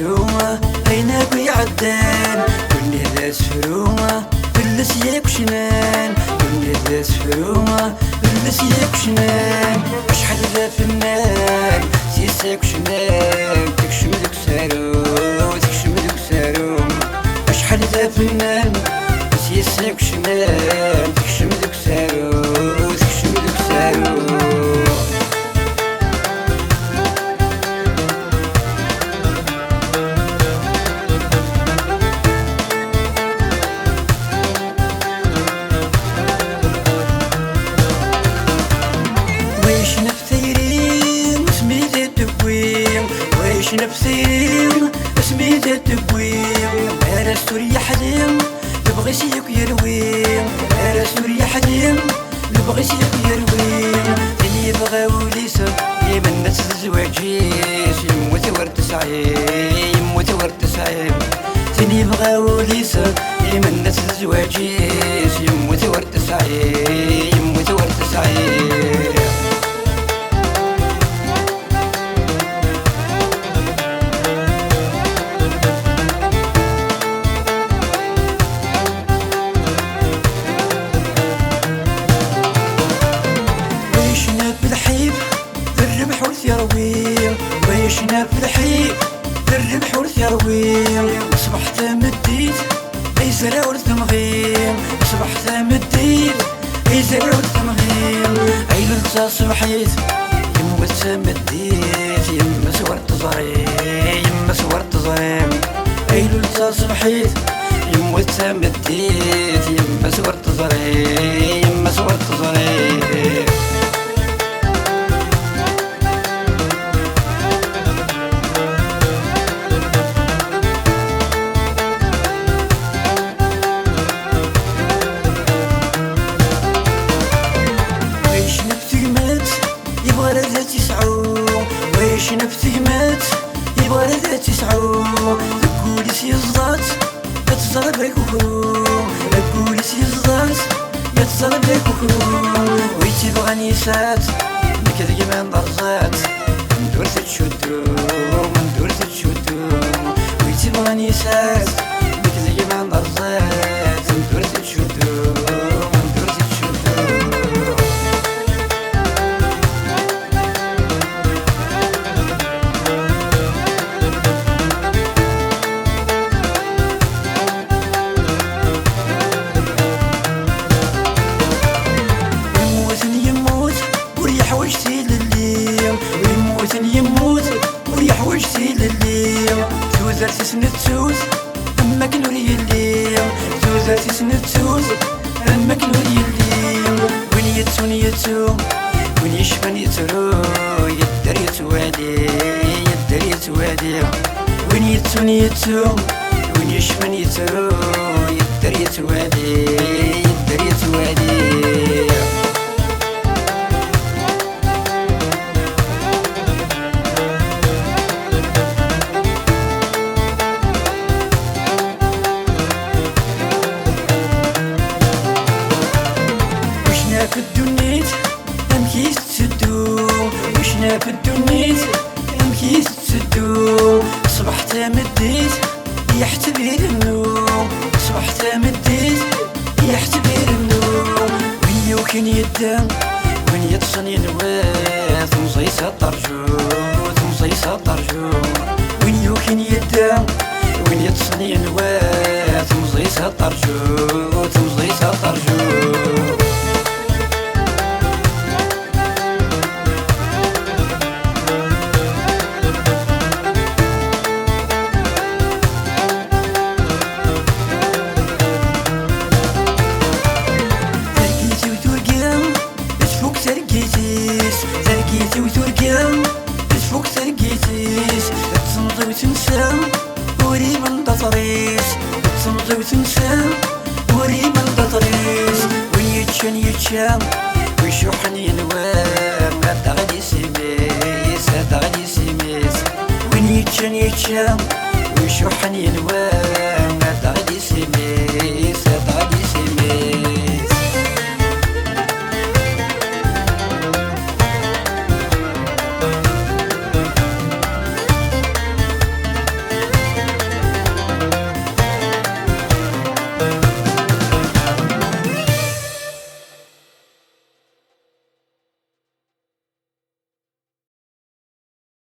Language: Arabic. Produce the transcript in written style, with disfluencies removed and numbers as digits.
سرومة عيناك ويعدان كل ذا سرومة كل سياك شنان كل ذا سرومة كل سياك شنان شحال ذا فنان سيساك شنان تكشم ذوك سارو تكشم ذوك سارو شحال ذا فنان سيساك شنان تكشم ذوك سارو تكشم ذوك سارو ويش نفثيرين سميت التبويم ويش نفثيرين سميت التبويم انا سوريا حليم تبغي سيك يرويم انا سوريا حليم تبغي سيك يرويم اللي بغى وليسا يمنى تزواجيش يموت ورد سعيم يموت ورد سعيم اللي بغى وليسا يمنى تزواجيش يموت ورد سعيم يموت ورد سعيم الربح ورث يرويم ويشنا في الحيب الربح ورث يرويم صبحت مديت يزرع ورث مغيم صبحت مديت يزرع ورث مغيم عيلة صبحيت يموت مديت يما سورت ظريم يما سورت ظريم عيلة صبحيت يموت مديت يما سورت ظريم يما سورت ظريم يبغى ذا تسعو ويش نفسي مات يبغى ذا تسعو الكوليس يزضات يتصل بيك وخروم الكوليس يزضات يتصل بيك وخروم ويتبغى نيسات بكذا من ضرزات ندور تشدو ندور تشدو ويتبغى نيسات بكذا من ضرزات ندور تشدو ندور تشدو وجتي لليم ويموت يموت ويحوجتي لليم توزرتي سنة توز أمك نوري الليم توزرتي سنة توز أمك نوري الليم وين يتون يتو وين يشفن يترو يدر يتوالي يدر يتوالي وين يتون يتو وين يشفن يترو يدر يتوالي يدر يتوالي في الدنيت امكيس تسدو وشنا في الدنيت امكيس تسدو صبحت مديت يحتبير النوم صبحت مديت يحتبير النوم وين يوكن يدام وين يتصني الواد مصيصة طرجوت مصيصة طرجوت وين يوكن يدام وين يتصني الواد مصيصة طرجوت مصيصة طرجوت ترقيتي وترقيم تفوق ترقيتيس تصمضي وتنسى وري من دطريس تصمضي وتنسى وري من دطريس ويتشان يتشان ويشوحن ينوام هدا غادي سيميس هدا غادي سيميس وين يتشان يتشان ويشوحن ينوام